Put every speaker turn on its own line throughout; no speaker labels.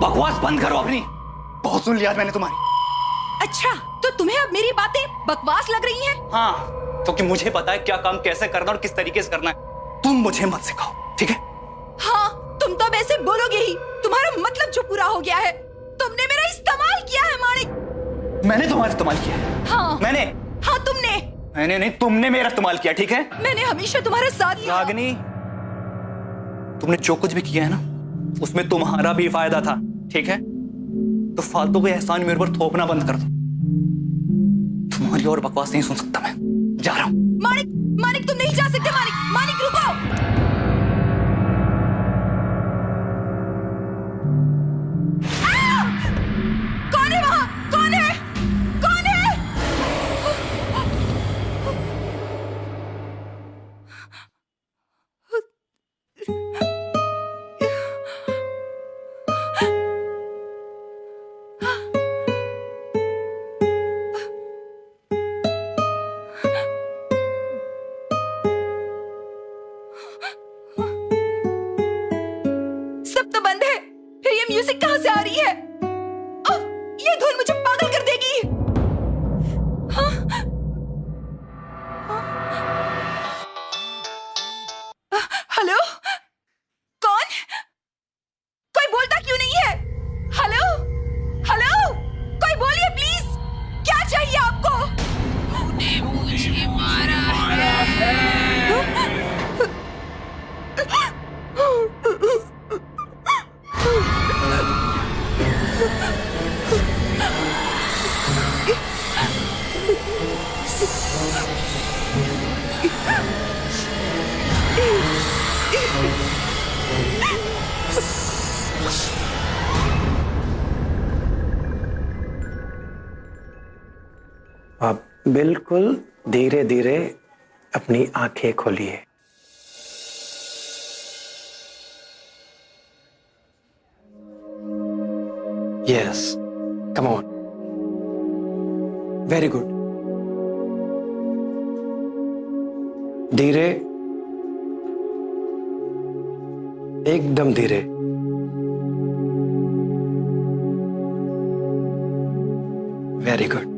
बकवास बंद करो अपनी, बहुत सुन लिया मैंने तुम्हारी।
अच्छा, तो तुम्हें अब मेरी बातें बकवास लग रही हैं?
हाँ, क्योंकि मुझे पता है क्या काम कैसे करना और किस तरीके से करना है। तुम मुझे मत सिखाओ, ठीक है?
हाँ, तुम तो वैसे बोलोगे ही। तुम्हारा मतलब जो पूरा हो गया है। तुमने मेरा इस्तेमाल किया है मानिक।
मैंने तुम्हारा इस्तेमाल किया है?
हाँ
मैंने?
हाँ तुमने।
मैंने नहीं, तुमने मेरा इस्तेमाल किया, ठीक है?
मैंने हमेशा तुम्हारा साथ दिया।
रागिनी, तुमने जो कुछ भी किया है ना, उसमें तुम्हारा भी फायदा था, ठीक है? तो फालतू के एहसान मेरे पर थोपना बंद कर दो। तुम्हारी और बकवास नहीं सुन सकता मैं, जा रहा हूं।
मानिक, मानिक तुम नहीं जा सकते। मानिक, मानिक रुको। कौन है वहां? कौन है? कौन है? सब तो बंद है, फिर ये म्यूजिक कहां से आ रही है? ये धुन मुझे पागल कर देगी। हाँ? हेलो? कौन? कोई बोलता क्यों नहीं है? हेलो? हेलो? कोई बोलिए प्लीज। क्या चाहिए आपको? तूने मुझे मारा है।
आप बिल्कुल धीरे धीरे अपनी आंखें खोलिए। Yes, come on, very good. धीरे, एकदम धीरे। Very good.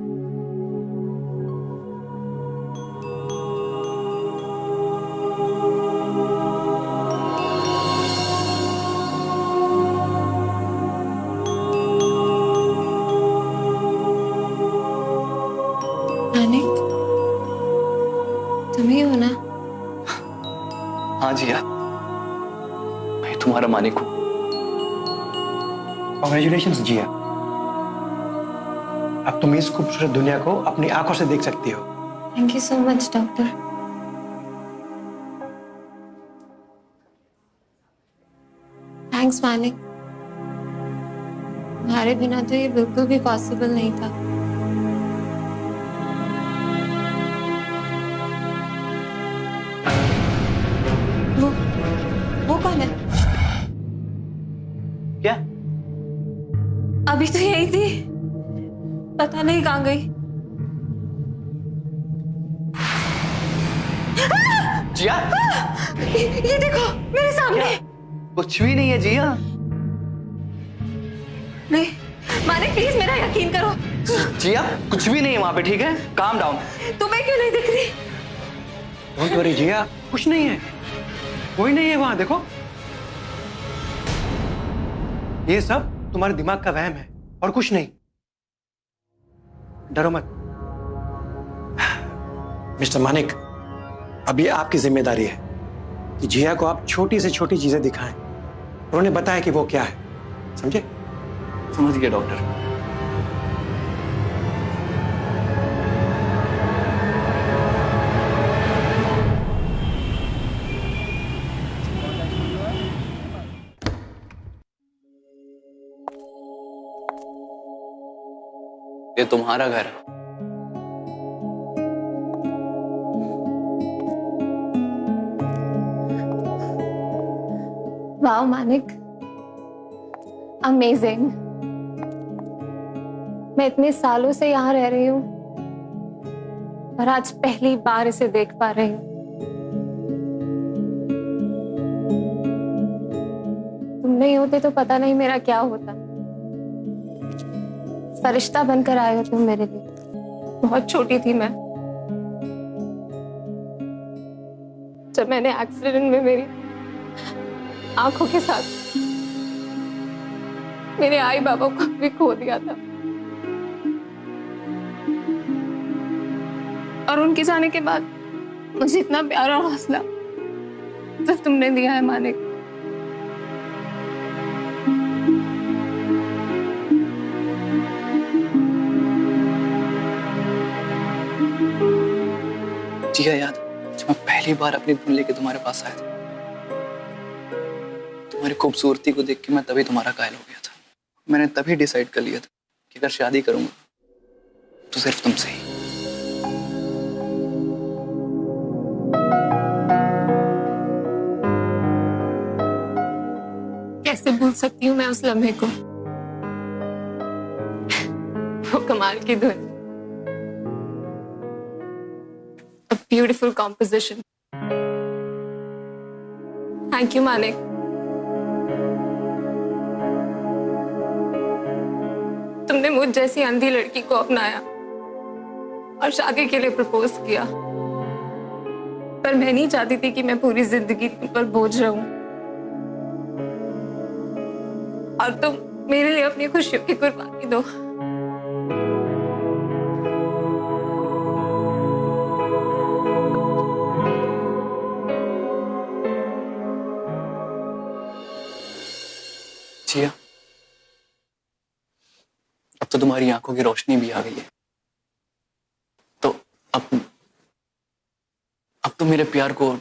मानिक, तुम ही हो ना?
हाँ जिया, मैं तुम्हारा मानिक हूं।
कांग्रेचुलेशंस जिया, अब तुम इस खूबसूरत दुनिया को अपनी आंखों से देख सकती हो।
Thank you so much doctor. Thanks Manik, तुम्हारे बिना तो ये बिल्कुल भी पॉसिबल नहीं था। वो कौन है?
क्या?
अभी तो यही थी, पता नहीं कहाँ गई।
जिया,
ये देखो मेरे सामने।
कुछ भी नहीं है जिया।
नहीं मानिक, प्लीज मेरा यकीन करो।
जिया, कुछ भी नहीं है वहां पे, ठीक है? Calm down.
तुम्हें क्यों नहीं दिख रही?
डोंट वरी जिया, कुछ नहीं है, कोई नहीं है वहां, देखो। ये सब तुम्हारे दिमाग का वहम है और कुछ नहीं। डरो मत मिस्टर मानिक, अब ये आपकी जिम्मेदारी है कि जिया को आप छोटी से छोटी चीजें दिखाएं। उन्होंने बताया कि वो क्या है, समझे?
समझ गया डॉक्टर। ये तुम्हारा घर है।
Wow Manik, amazing. मैं इतने सालों से यहाँ रह रही हूँ और आज पहली बार इसे देख पा रही हूँ। तुम नहीं होते तो पता नहीं मेरा क्या होता। फरिश्ता बनकर आए हो तुम मेरे लिए। बहुत छोटी थी मैं जब मैंने एक्सीडेंट में मेरी आंखों के साथ मेरे आई बाबा को भी खो दिया था। और उनके जाने के बाद मुझे इतना प्यारा हौसला सिर्फ तुमने दिया है मानिक।
जिया, याद जब मैं पहली बार अपनी धुन लेके तुम्हारे पास आया था, तुम्हारी खूबसूरती को देख के मैं तभी तुम्हारा कायल हो गया था। मैंने तभी डिसाइड कर लिया था कि अगर शादी करूंगा तो सिर्फ तुमसे ही।
कैसे भूल सकती हूँ मैं उस लम्हे को, वो कमाल की धुन, a beautiful composition. Thank you Manik. तुमने मुझ जैसी अंधी लड़की को अपनाया और शादी के लिए प्रपोज किया, पर मैं नहीं चाहती थी कि मैं पूरी जिंदगी तुम पर बोझ रहूं और तुम मेरे लिए अपनी खुशियों की कुर्बानी दो।
जिया, अब तो तुम्हारी आंखों की रोशनी भी आ गई है, तो अब तुम मेरे प्यार को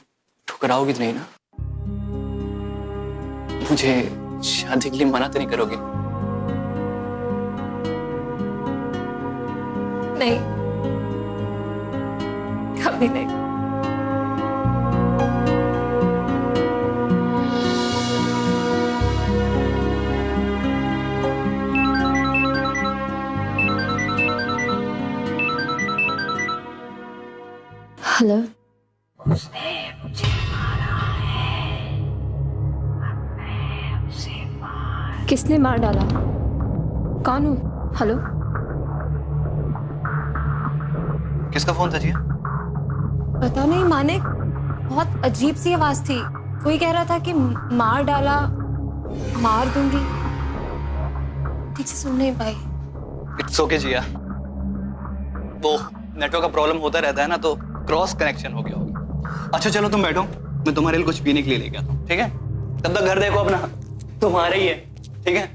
ठुकराओगी तो नहीं ना? मुझे शादी के लिए मना तो नहीं करोगी?
नहीं, कभी नहीं। हेलो।
उसने मुझे मारा है, अब मैं उसे मार।
किसने मार डाला? कौन हो? हेलो।
किसका फोन था जिया?
पता नहीं मानिक, बहुत अजीब सी आवाज थी। कोई कह रहा था कि मार डाला, मार दूंगी। ठीक से सुन नहीं पाई।
इट्स ओके जिया, वो नेटवर्क का प्रॉब्लम होता रहता है ना, तो क्रॉस कनेक्शन हो गया होगा। अच्छा चलो तुम बैठो, मैं तुम्हारे लिए कुछ पीने के लिए लेके आता हूँ, ठीक है? तब तक घर देखो अपना, तुम्हारा ही है, ठीक है?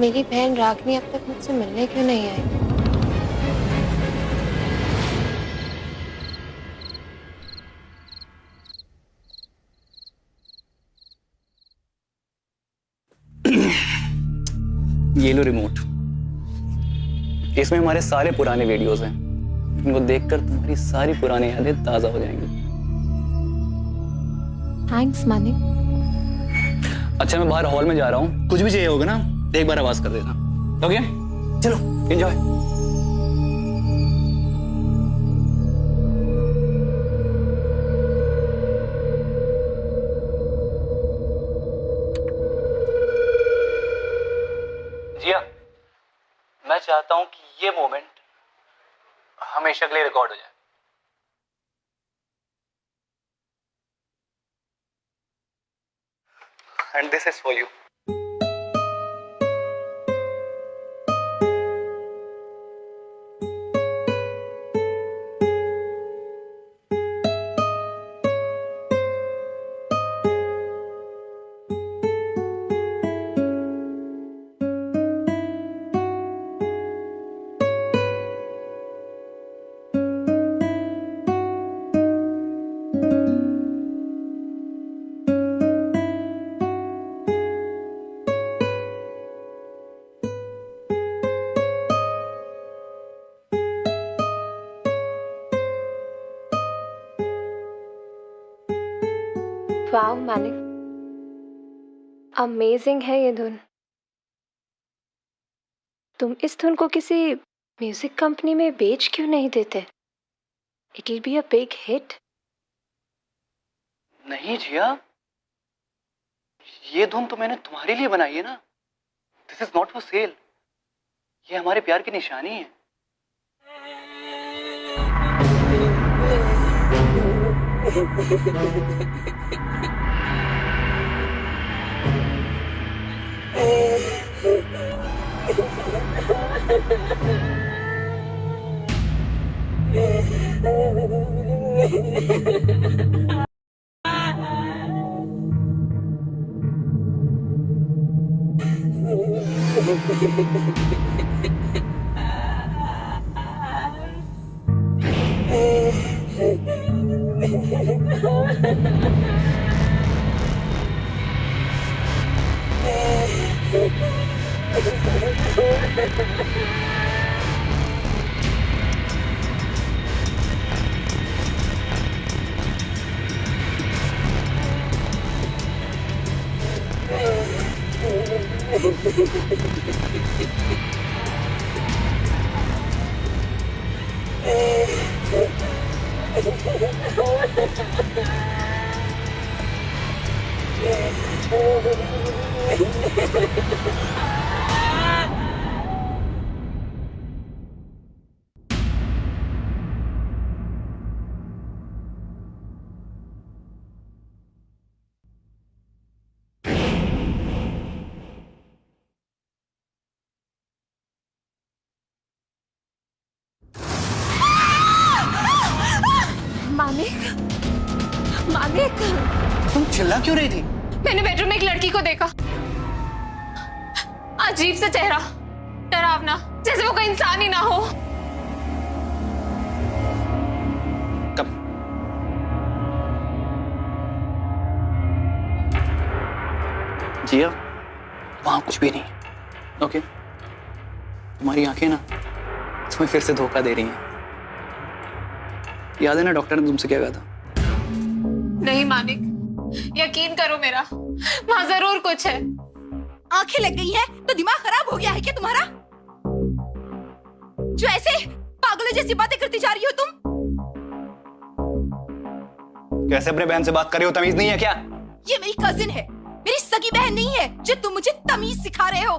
मेरी बहन रागनी अब तक मुझसे मिलने क्यों नहीं आई?
ये लो रिमोट, इसमें हमारे सारे पुराने वीडियोस हैं। इनको देखकर तुम्हारी सारी पुरानी यादें ताजा हो जाएंगी।
थैंक्स मानिक।
अच्छा मैं बाहर हॉल में जा रहा हूँ, कुछ भी चाहिए होगा ना एक बार आवाज कर देना, ओके? चलो एंजॉय। जिया, मैं चाहता हूं कि ये मोमेंट हमेशा के लिए रिकॉर्ड हो जाए। And this is for you.
वाह मानिक, अमेजिंग है ये धुन। तुम इस धुन को किसी म्यूजिक कंपनी में बेच क्यों नहीं देते? It will be a big hit.
नहीं जिया, ये धुन तो मैंने तुम्हारे लिए बनाई है ना। This is not for sale. ये हमारे प्यार की निशानी है।
मानिक, मानिक,
तुम चिल्ला क्यों रही थी?
मैंने बेडरूम में एक लड़की को देखा। अजीब सा चेहरा, डरावना, जैसे वो कोई इंसान ही ना हो।
कब? जिया, वहां कुछ भी नहीं। ओके, तुम्हारी आंखें ना तुम्हें फिर से धोखा दे रही हैं। याद है ना डॉक्टर ने तुमसे क्या कहा था?
नहीं मानिक, यकीन करो मेरा, वहां जरूर कुछ है।
आंखें लग गई हैं तो दिमाग खराब हो गया है क्या तुम्हारा? जो ऐसे पागलों जैसी बातें करती जा रही हो तुम।
कैसे अपने बहन से बात कर रही हो? तमीज नहीं है क्या?
ये मेरी कजिन है, मेरी सगी बहन नहीं है जो तुम मुझे तमीज सिखा रहे हो।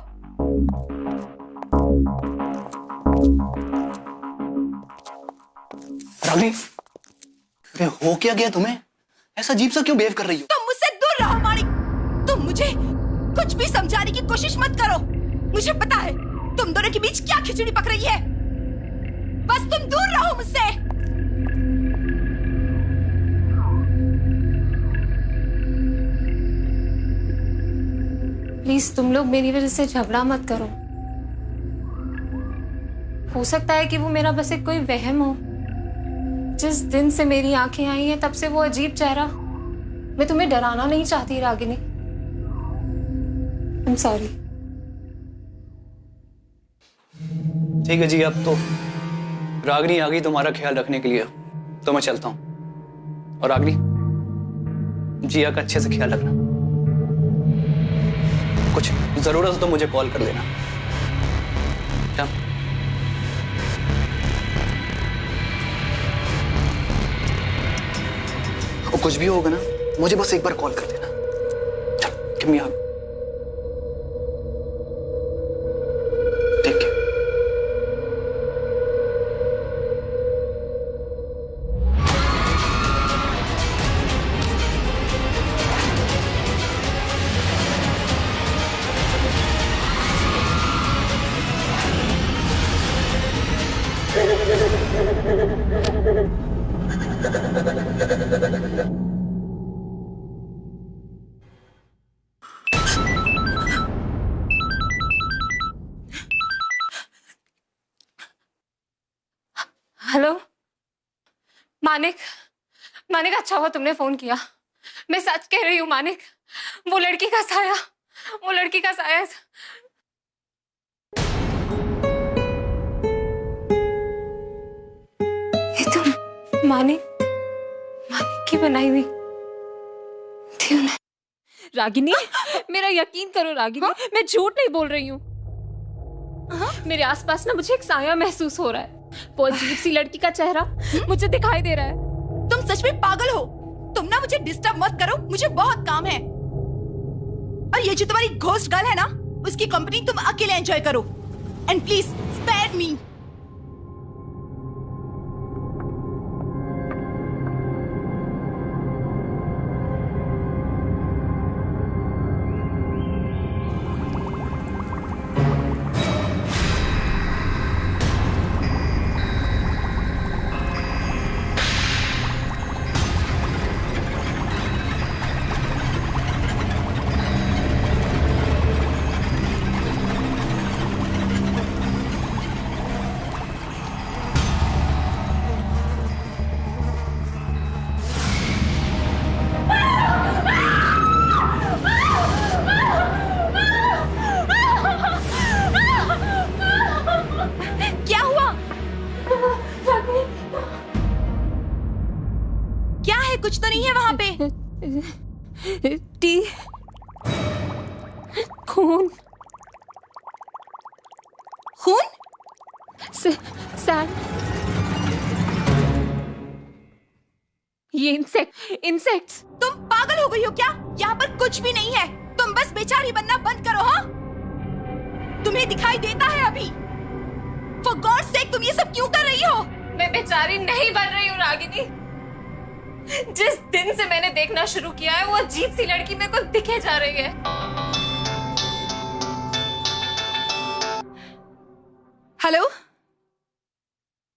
रागनी, अरे हो क्या गया तुम्हें? ऐसा अजीब सा क्यों बिहेव कर रही हो?
तुम मुझसे दूर रहो मानिक। तुम मुझे कुछ भी समझाने की कोशिश मत करो। मुझे पता है तुम दोनों के बीच क्या खिचड़ी पक रही है। बस तुम दूर रहो मुझसे।
प्लीज तुम लोग मेरी वजह से झगड़ा मत करो। हो सकता है कि वो मेरा बस एक कोई वहम हो। जिस दिन से मेरी आंखें आई हैं तब से वो अजीब चेहरा। मैं तुम्हें डराना नहीं चाहती रागिनी। I'm sorry।
ठीक है जी, अब तो रागनी आ गई तुम्हारा ख्याल रखने के लिए, तो मैं चलता हूं। और रागनी, जिया का अच्छे से ख्याल रखना। कुछ जरूरत हो तो मुझे कॉल कर देना। क्या? और कुछ भी होगा ना, मुझे बस एक बार कॉल कर देना। चल, give me a hug. Take care.
Hello Manik, Manik अच्छा हुआ तुमने फोन किया। मैं सच कह रही हूँ मानिक, वो लड़की का साया, वो लड़की का साया। ये तुम मानिक, मानिक की बनाई हुई थी उन्हें।
रागिनी, मेरा यकीन करो रागिनी, मैं झूठ नहीं बोल रही हूँ। मेरे आसपास ना मुझे एक साया महसूस हो रहा है। वो अजीब सी लड़की का चेहरा मुझे दिखाई दे रहा है।
तुम सच में पागल हो। तुम ना मुझे डिस्टर्ब मत करो, मुझे बहुत काम है। और ये जो तुम्हारी घोस्ट गर्ल है ना, उसकी कंपनी तुम अकेले एंजॉय करो। And please spare me. क्या हुआ? क्या है? कुछ तो नहीं है वहां पे?
टी, खून,
खून?
सैंड, ये इंसेक्ट्स।
तुम पागल हो गई हो क्या? यहाँ पर कुछ भी नहीं है। तुम बस बेचारी बनना बंद करो। हाँ, तुम्हें दिखाई देता है अभी? For God's sake, तुम ये सब क्यों कर रही हो?
मैं बेचारी नहीं बन रही हूँ रागिनी। जिस दिन से मैंने देखना शुरू किया है, वो अजीब सी लड़की मेरे को दिखे जा रही है।
हेलो,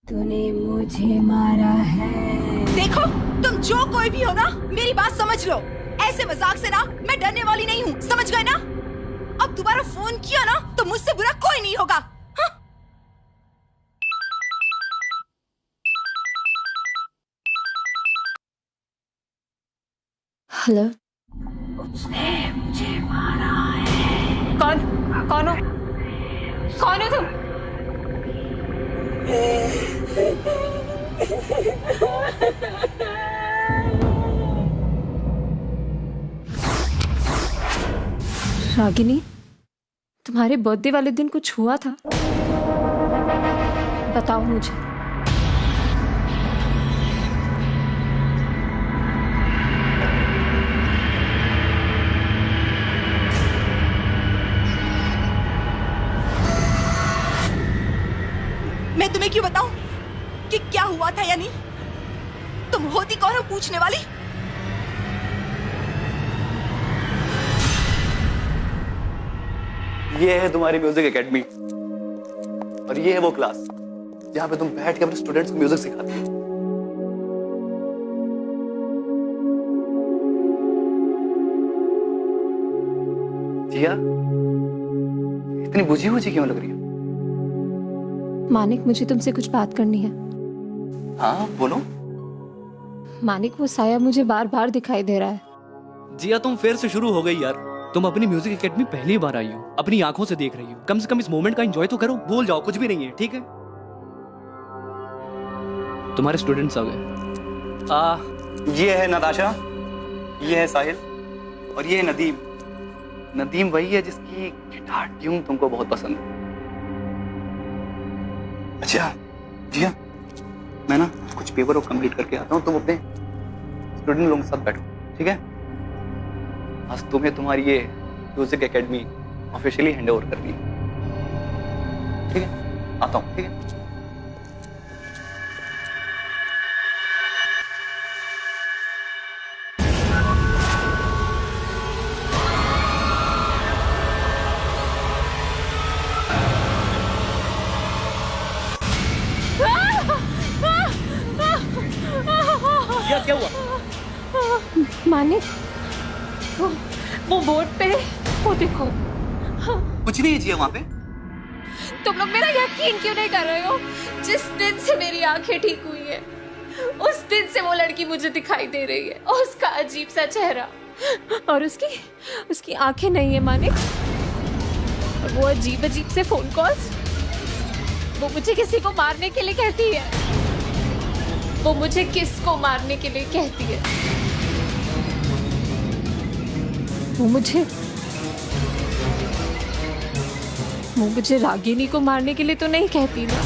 तूने मुझे मारा है।
देखो, तुम जो कोई भी हो ना, मेरी बात समझ लो। ऐसे मजाक से ना मैं डरने वाली नहीं हूँ, समझ गए ना? अब दोबारा फोन किया ना तो मुझसे बुरा कोई नहीं होगा। हाँ?
हेलो,
उसने मुझे मारा है।
कौन हो तुम? रागिनी, तुम्हारे बर्थडे वाले दिन कुछ हुआ था? बताओ मुझे।
मैं तुम्हें क्यों बताऊं कि क्या हुआ था या नहीं? तुम होती कौन हो पूछने वाली?
ये है तुम्हारी म्यूजिक एकेडमी और ये है वो क्लास जहां पे तुम बैठ के अपने स्टूडेंट्स को म्यूजिक सिखाती हो। जिया, इतनी बुझी हुई क्यों लग रही है?
मानिक, मुझे तुमसे कुछ बात करनी है।
हाँ बोलो।
मानिक, वो साया मुझे बार बार दिखाई दे रहा है।
जिया, तुम फिर से शुरू हो गई यार। तुम अपनी म्यूजिक एकेडमी पहली बार आई हो, अपनी आंखों से देख रही हो। कम से कम इस मोमेंट का एंजॉय तो करो। भूल जाओ, कुछ भी नहीं है, ठीक है? तुम्हारे स्टूडेंट्स आ गए।
ये है नताशा, ये है साहिल और ये है नदीम। नदीम वही है जिसकी गिटार ट्यून तुमको बहुत पसंद है। अच्छा जिया, मैं ना कुछ पेपर को कंप्लीट करके आता हूँ, तुम अपने स्टूडेंट लोगों के साथ बैठो, ठीक है? आज तुम्हें तुम्हारी ये music academy officially hand over करनी है, ठीक है? आता हूँ, ठीक है?
क्या हुआ?
मानिक, वो बोर्ड पे, वो देखो।
कुछ नहीं है जिया वहां पे।
तुम लोग मेरा यकीन क्यों नहीं कर रहे हो? जिस दिन से मेरी आंखें ठीक हुई है, उस दिन से वो लड़की मुझे दिखाई दे रही है। और उसका अजीब सा चेहरा और उसकी आंखें नहीं है मानिक। और वो अजीब अजीब से फोन कॉल्स। वो मुझे किसी को मारने के लिए कहती है। वो मुझे किसको मारने के लिए कहती है? वो मुझे रागिनी को मारने के लिए तो नहीं कहती ना।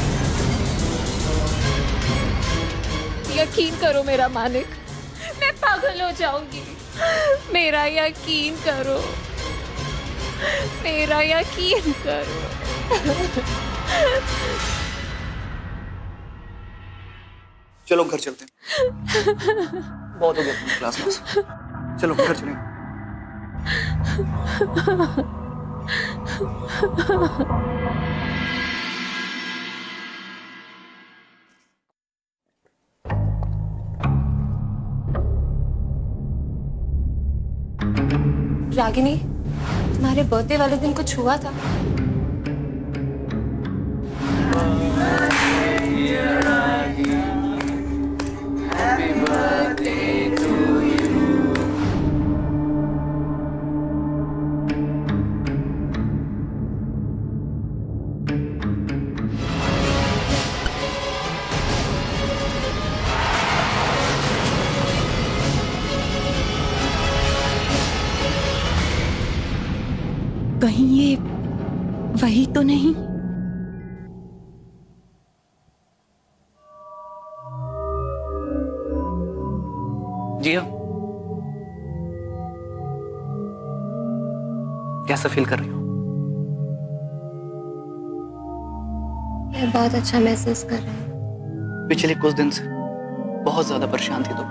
यकीन करो मेरा मानिक, मैं पागल हो जाऊंगी। मेरा यकीन करो, मेरा यकीन करो।
चलो घर चलते हैं। बहुत हो गया क्लास में। चलो घर चलेंगे।
रागिनी, तुम्हारे बर्थडे वाले दिन कुछ हुआ था?
कहीं ये वही तो नहीं?
जी हाँ। कैसा फील कर रही हो?
मैं बहुत अच्छा महसूस कर रही हूँ।
पिछले कुछ दिन से बहुत ज्यादा परेशान थी तुम।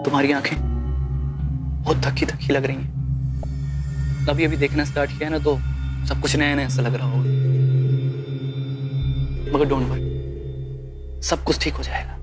तुम्हारी आंखें बहुत थकी थकी लग रही हैं। अभी अभी देखना स्टार्ट किया है ना, तो सब कुछ नया नया सा लग रहा होगा। मगर डोंट वरी, सब कुछ ठीक हो जाएगा।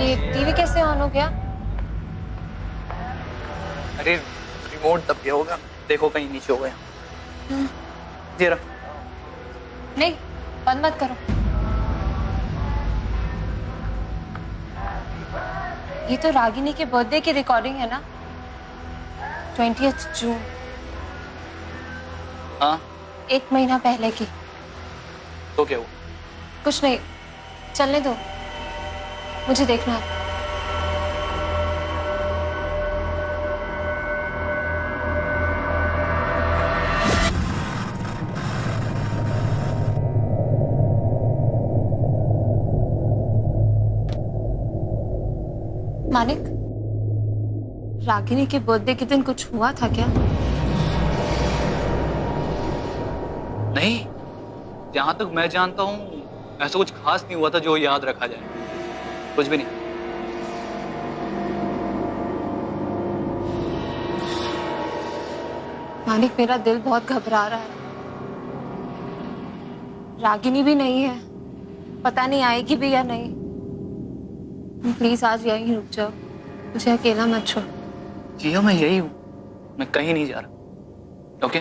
ये टीवी कैसे ऑन हो गया?
अरे रिमोट दब गया होगा, देखो कहीं नीचे हो गया। ये रहा।
नहीं, बंद मत करो। ये तो रागिनी के बर्थडे की रिकॉर्डिंग है ना? 20th जून,
हाँ
1 महीना पहले की।
तो क्या हुआ?
कुछ नहीं, चलने दो, मुझे देखना है। मानिक, रागिनी के बर्थडे के दिन कुछ हुआ था क्या?
नहीं, जहां तक मैं जानता हूँ ऐसा कुछ खास नहीं हुआ था जो याद रखा जाए। कुछ भी नहीं।
मानिक, मेरा दिल बहुत घबरा रहा है। रागिनी भी नहीं है, पता नहीं आएगी भी या नहीं। प्लीज आज यहीं रुक जाओ, मुझे अकेला मत छोड़।
जी हाँ, मैं यही हूँ, मैं कहीं नहीं जा रहा। ओके?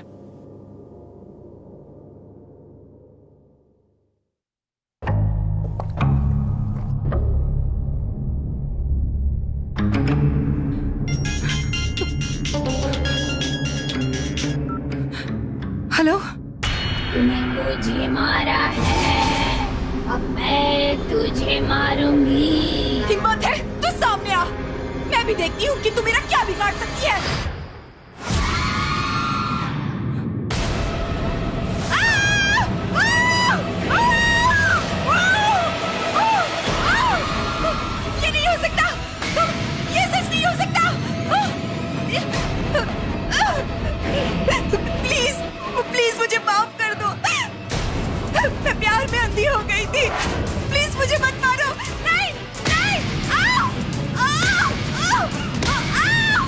हेलो?
तूने मुझे मारा है, अब मैं तुझे मारूंगी।
हिम्मत है तो सामने आ, मैं भी देखती हूँ कि तू मेरा क्या बिगाड़ सकती है। ये नहीं हो सकता, ये सच नहीं हो सकता। प्लीज प्लीज मुझे माफ कर दो, मैं प्यार में अंधी हो गई थी। प्लीज मुझे मत मारो। नहीं नहीं, आओ आओ आओ आओ आओ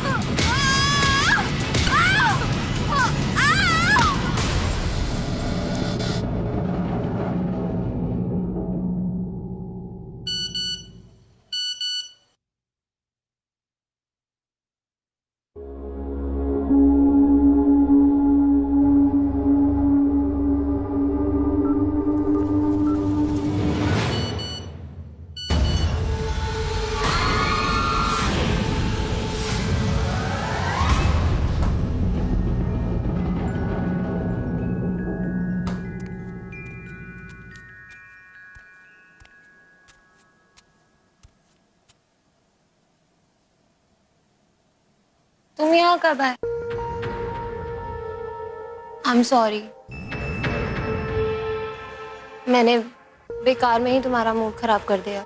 आओ।
तुम यहाँ कब आए? आई एम सॉरी, मैंने बेकार में ही तुम्हारा मूड खराब कर दिया।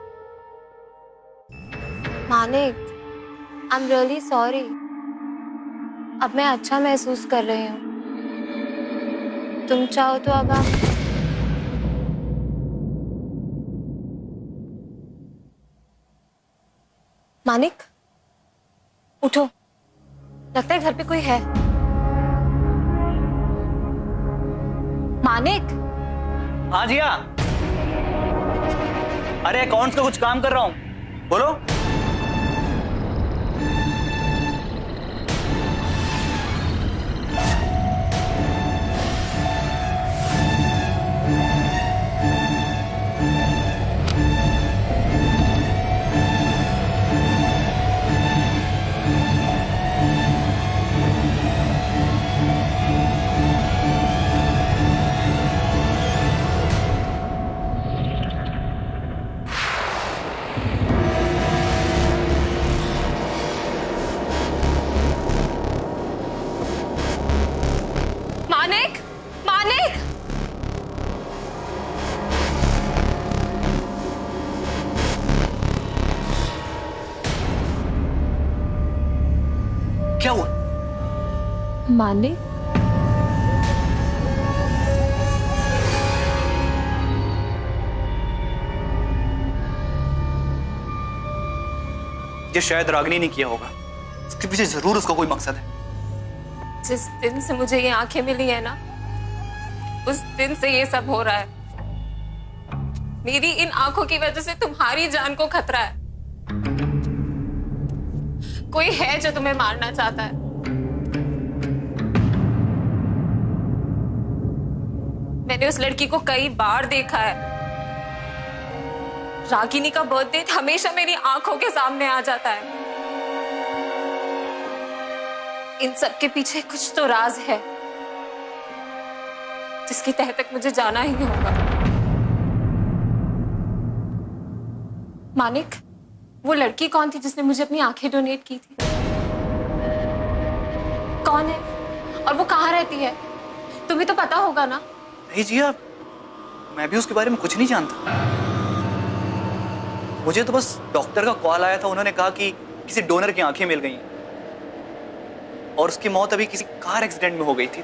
Manik, I am really sorry. अब मैं अच्छा महसूस कर रही हूँ। तुम चाहो तो अब आप मानिक, उठो, लगता है घर पे कोई है। मानिक,
हाँ जिया, अरे अकाउंट्स का कुछ काम कर रहा हूँ, बोलो।
मानिक, मानिक,
क्या हुआ?
मानिक,
ये शायद रागिनी ने किया होगा। उसके पीछे जरूर उसका कोई मकसद है।
जिस दिन से मुझे ये आंखें मिली है ना, उस दिन से ये सब हो रहा है। मेरी इन आंखों की वजह से तुम्हारी जान को खतरा है। कोई है जो तुम्हें मारना चाहता है। मैंने उस लड़की को कई बार देखा है। रागिनी का बर्थडे हमेशा मेरी आंखों के सामने आ जाता है। इन सब के पीछे कुछ तो राज है जिसकी तह तक मुझे जाना ही होगा। मानिक, वो लड़की कौन थी जिसने मुझे अपनी आंखें डोनेट की थी? कौन है और वो कहाँ रहती है? तुम्हें तो पता होगा ना।
नहीं जिया, मैं भी उसके बारे में कुछ नहीं जानता। मुझे तो बस डॉक्टर का कॉल आया था, उन्होंने कहा कि किसी डोनर की आंखें मिल गई हैं और उसकी मौत अभी किसी कार एक्सीडेंट में हो गई थी।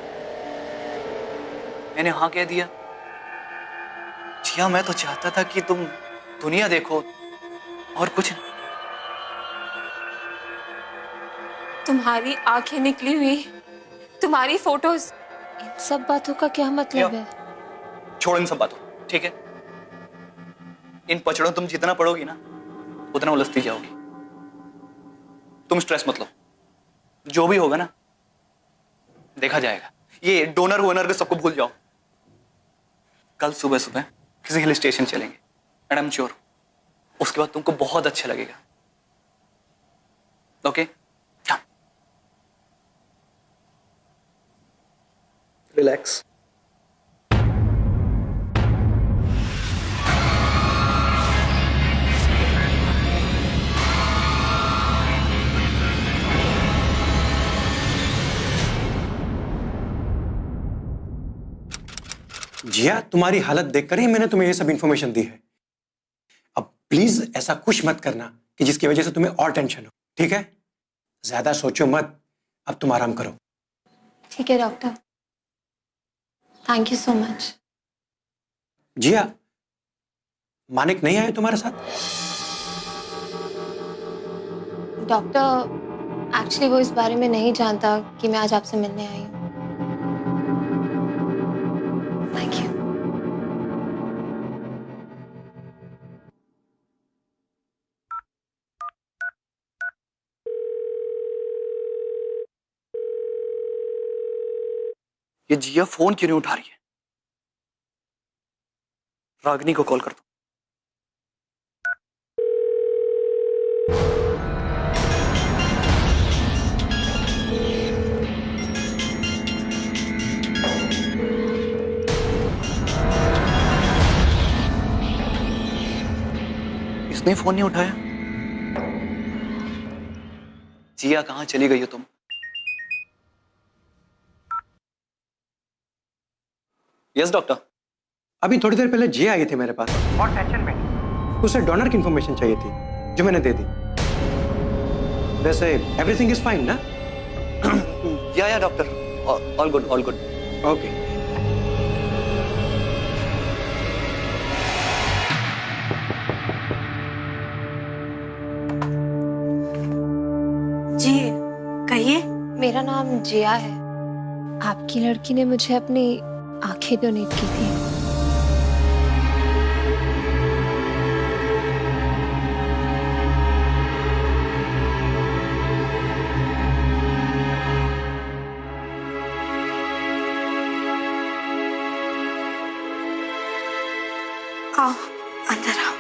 मैंने हाँ कह दिया। जिया, मैं तो चाहता था कि तुम दुनिया देखो और कुछ नहीं।
तुम्हारी आंखें निकली हुई, तुम्हारी फोटोज, इन सब बातों का क्या मतलब है?
छोड़ो इन सब बातों, ठीक है? इन पचड़ों तुम जितना पढ़ोगी ना, उतना उलझती जाओगी। तुम स्ट्रेस मत लो, जो भी होगा ना देखा जाएगा। ये डोनर वोनर के सबको भूल जाओ। कल सुबह सुबह किसी हिल स्टेशन चलेंगे एंड आई एम श्योर उसके बाद तुमको बहुत अच्छा लगेगा। Okay, relax.
जिया, तुम्हारी हालत देखकर ही मैंने तुम्हें ये सब इंफॉर्मेशन दी है। अब प्लीज ऐसा कुछ मत करना कि जिसकी वजह से तुम्हें और टेंशन हो, ठीक है? ज्यादा सोचो मत, अब तुम आराम करो।
ठीक है doctor, thank you so much.
Jiya, Manik नहीं आए तुम्हारे साथ?
डॉक्टर, एक्चुअली वो इस बारे में नहीं जानता कि मैं आज आपसे मिलने आई हूँ। Thank you.
ये जिया फोन क्यों नहीं उठा रही है? रागिनी को कॉल कर दो। इसने फोन नहीं उठाया। जिया, कहां चली गई हो तुम? Yes doctor.
अभी थोड़ी देर पहले जिया आई थी मेरे पास और टेंशन में, उसे डोनर की इंफॉर्मेशन चाहिए थी जो मैंने दे दी। वैसे एवरीथिंग इज फाइन ना?
या doctor, all good all good.
Okay.
जी कहिए।
मेरा नाम जिया है। आपकी लड़की ने मुझे अपनी आंखें डोनेट की थी।
आओ अंदर आओ।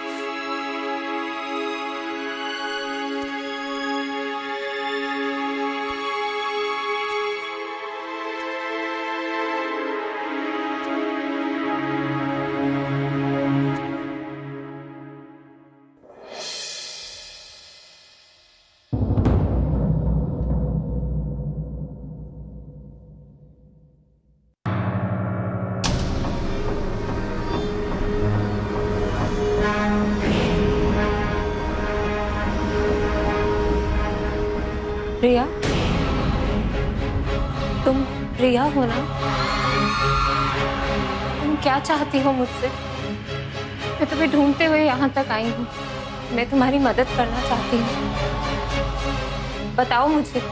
प्रिया, तुम प्रिया हो ना? तुम क्या चाहती हो मुझसे? मैं तुम्हें ढूंढते हुए यहाँ तक आई हूँ। मैं तुम्हारी मदद करना चाहती हूँ। बताओ मुझे।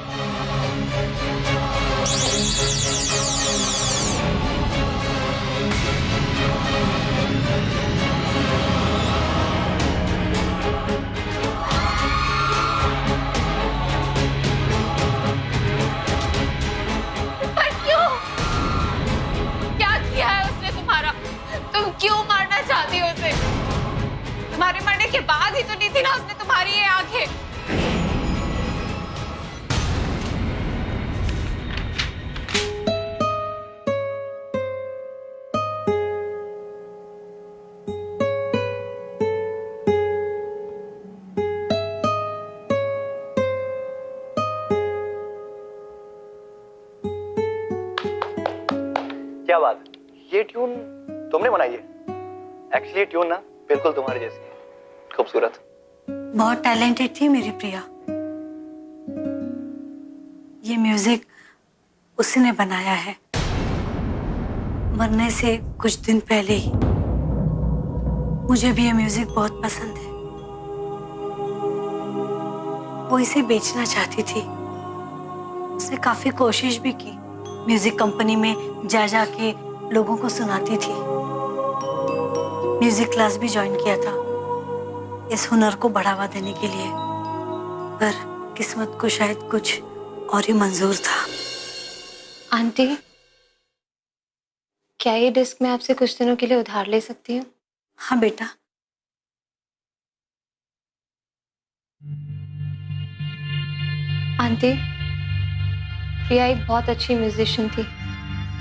क्यों मारना चाहती हो उसे? तुम्हारे मरने के बाद ही तो नहीं थी ना उसने तुम्हारी ये आंखें।
क्या बात, ये ट्यून तुमने बनाई है? एक्चुअली ट्यून ना बिल्कुल तुम्हारे जैसी है, खूबसूरत।
बहुत टैलेंटेड थी मेरी प्रिया। ये म्यूजिक उसी ने बनाया है, मरने से कुछ दिन पहले ही। मुझे भी ये म्यूजिक बहुत पसंद है। वो इसे बेचना चाहती थी। उसने काफी कोशिश भी की, म्यूजिक कंपनी में जा जाके लोगों को सुनाती थी। म्यूजिक क्लास भी ज्वाइन किया था इस हुनर को बढ़ावा देने के लिए, पर किस्मत को शायद कुछ और ही मंजूर था।
आंटी, क्या ये डिस्क मैं आपसे कुछ दिनों के लिए उधार ले सकती हूँ?
हाँ बेटा।
आंटी, प्रिया एक बहुत अच्छी म्यूजिशियन थी।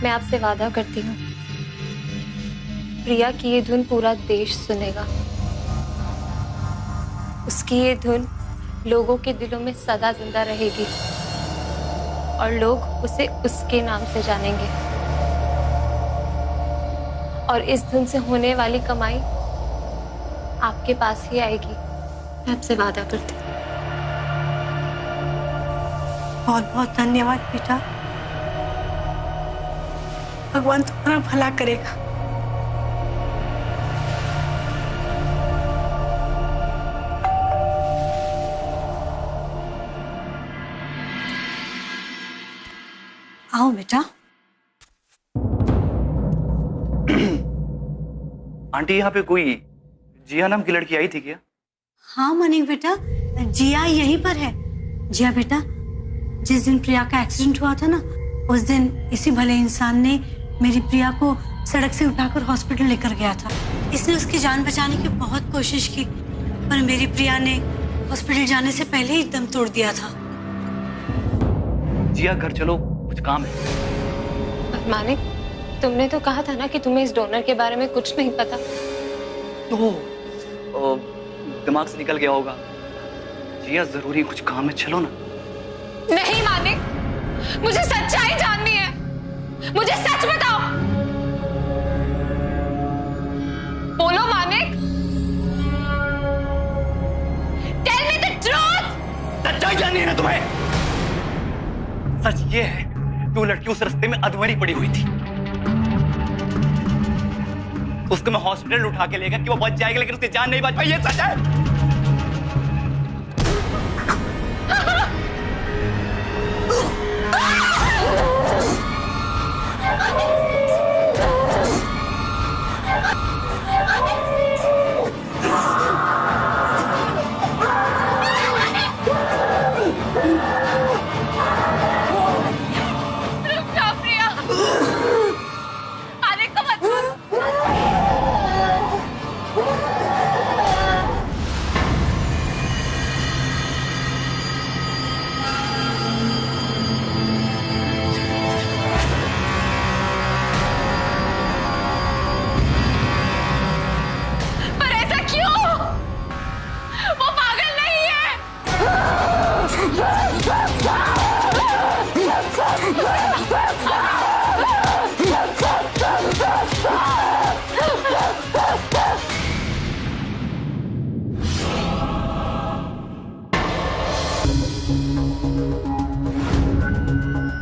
मैं आपसे वादा करती हूँ, प्रिया की ये धुन पूरा देश सुनेगा। उसकी ये धुन लोगों के दिलों में सदा जिंदा रहेगी और लोग उसे उसके नाम से जानेंगे। और इस धुन से होने वाली कमाई आपके पास ही आएगी। मैं आपसे वादा करती हूँ।
बहुत बहुत धन्यवाद बेटा। भगवान तुम्हारा भला करेगा। आओ बेटा।
आंटी, यहाँ पे कोई जिया नाम की लड़की आई थी क्या?
हाँ मनिक बेटा, जिया यहीं पर है। जिया बेटा, जिस दिन प्रिया का एक्सीडेंट हुआ था ना, उस दिन इसी भले इंसान ने मेरी प्रिया को सड़क से उठाकर हॉस्पिटल लेकर गया था। इसने उसकी जान बचाने की बहुत कोशिश की, पर मेरी प्रिया ने हॉस्पिटल जाने से पहले ही दम तोड़ दिया था।
जिया घर चलो, कुछ काम है।
मानिक, तुमने तो कहा था ना कि तुम्हें इस डोनर के बारे में कुछ नहीं पता।
तो दिमाग से निकल गया होगा। जिया जरूरी कुछ काम है, चलो ना।
नहीं मानिक, मुझे सच्चाई जाननी है। मुझे सच बताओ।
तुम्हें? सच ये है कि वो लड़की उस रास्ते में अधमरी पड़ी हुई थी। उसको मैं हॉस्पिटल उठा के लेकर कि वो बच जाएगी, लेकिन उसकी जान नहीं बच पाई। ये सच है।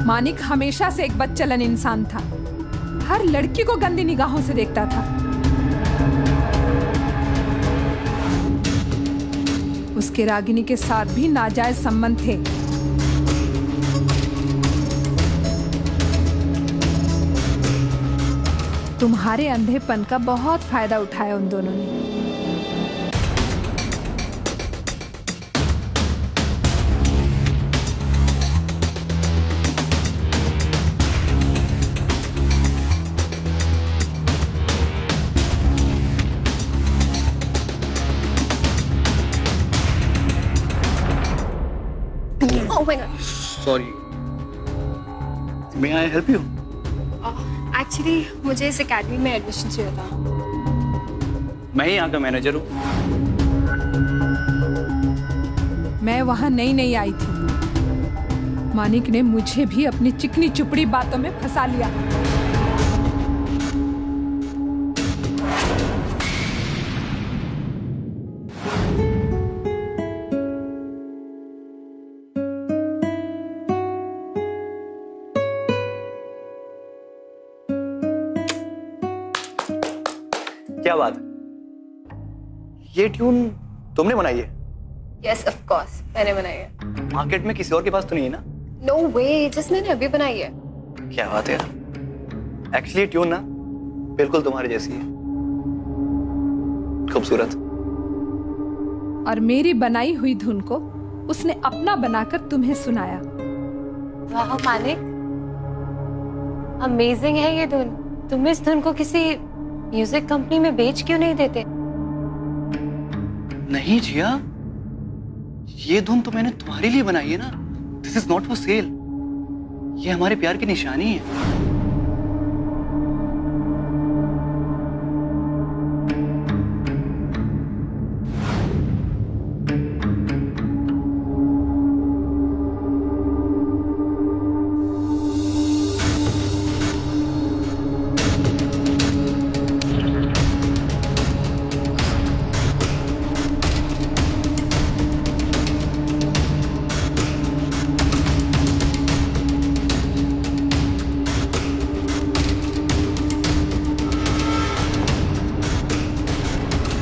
मानिक हमेशा से एक बदचलन इंसान था। हर लड़की को गंदी निगाहों से देखता था। उसके रागिनी के साथ भी नाजायज संबंध थे। तुम्हारे अंधेपन का बहुत फायदा उठाया उन दोनों ने।
Oh my God.
Sorry, may I help you?
Actually मुझे इस एकेडमी में एडमिशन चाहिए था।
मैं ही यहाँ का मैनेजर हूँ।
मैं वहां नई आई थी। मानिक ने मुझे भी अपनी चिकनी चुपड़ी बातों में फंसा लिया।
क्या बात है? ये ट्यून तुमने बनाई है?
यस ऑफ कोर्स, मैंने बनाई है।
मार्केट में किसी और के पास तो नहीं है ना?
नो वे, जस्ट मैंने अभी बनाई है।
क्या बात है यार। एक्चुअली ट्यून ना बिल्कुल तुम्हारी जैसी है, खूबसूरत।
और मेरी बनाई हुई धुन को उसने अपना बनाकर तुम्हें सुनाया।
वाह मानिक, अमेजिंग है ये धुन। तुम इस धुन को किसी म्यूजिक कंपनी में बेच क्यों नहीं देते?
नहीं जिया, ये धुन तो मैंने तुम्हारे लिए बनाई है ना। This is not for sale. ये हमारे प्यार की निशानी है।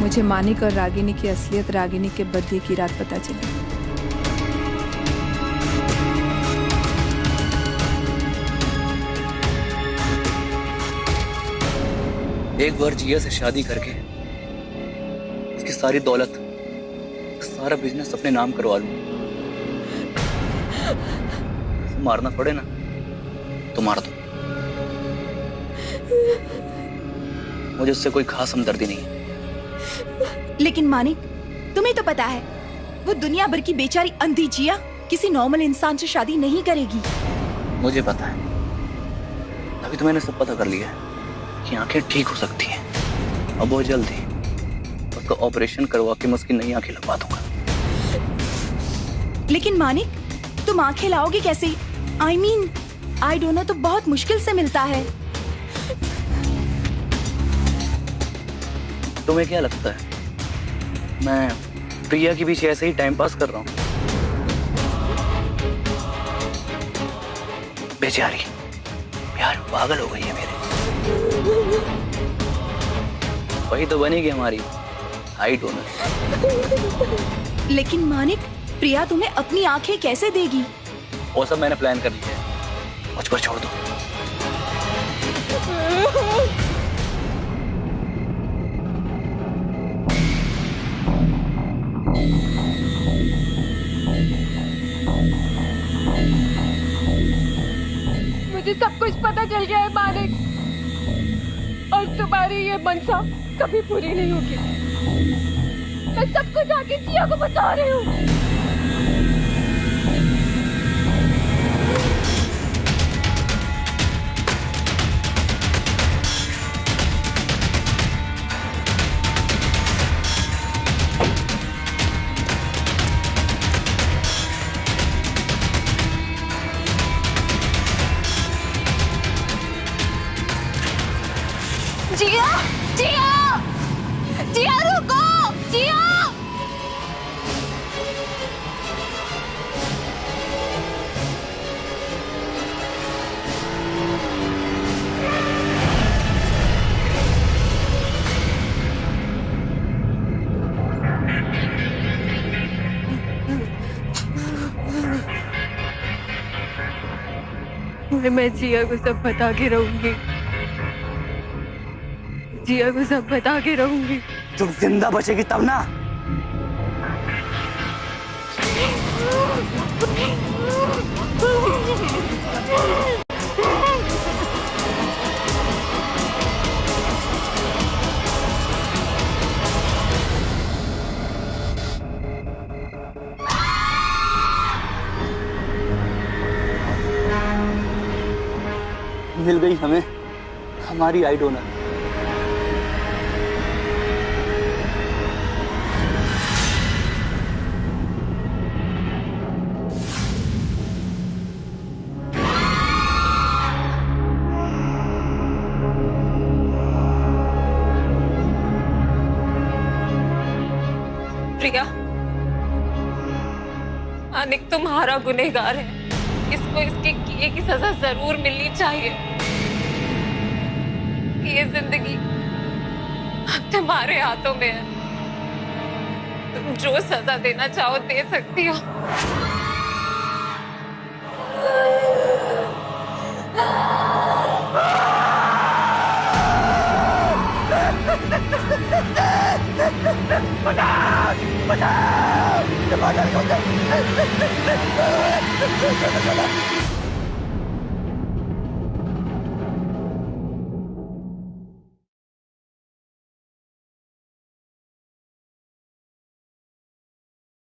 मुझे मानिक और रागिनी की असलियत रागिनी के बर्थडे की रात पता चली।
एक बार जिया से शादी करके उसकी सारी दौलत, सारा बिजनेस अपने नाम करवा लूं। मारना पड़े ना तो मार दो। मुझे उससे कोई खास हमदर्दी नहीं है।
लेकिन मानिक, तुम्हें तो पता है वो दुनिया भर की बेचारी अंधी जिया किसी नॉर्मल इंसान से शादी नहीं करेगी।
मुझे पता है, अभी तो मैंने सब पता कर लिया है कि आंखें ठीक हो सकती हैं। अब बहुत जल्द ही उसका ऑपरेशन करवा के मैं उसकी नई आंखें लगवा दूंगा।
लेकिन मानिक, तुम आंखें लाओगे कैसे? I mean, I don't know तो बहुत मुश्किल से मिलता है।
तुम्हें क्या लगता है मैं प्रिया के पीछे ऐसे ही टाइम पास कर रहा हूँ? बेचारी प्यार पागल हो गई है मेरे। वही तो बनेगी हमारी आई डोनर।
लेकिन मानिक, प्रिया तुम्हें अपनी आंखें कैसे देगी?
वो सब मैंने प्लान कर लिया है, मुझ पर छोड़ दो।
मुझे सब कुछ पता चल गया है मालिक, और तुम्हारी ये मनसा कभी पूरी नहीं होगी। मैं सब कुछ आके जिया को बता रही हूँ।
जिया, जिया, जिया रुको, जिया।
मैं जिया को सब बता के रहूंगी, जिया को सब बता के रहूंगी।
तुम जिंदा बचेगी तब ना। मिल गई हमें हमारी आई डोनर।
प्रिया, मानिक तुम्हारा गुनहगार है, इसको इसके किए की सजा जरूर मिलनी चाहिए। ये जिंदगी अब तुम्हारे हाथों में है, तुम जो सजा देना चाहो दे सकती हो।
बचाओ!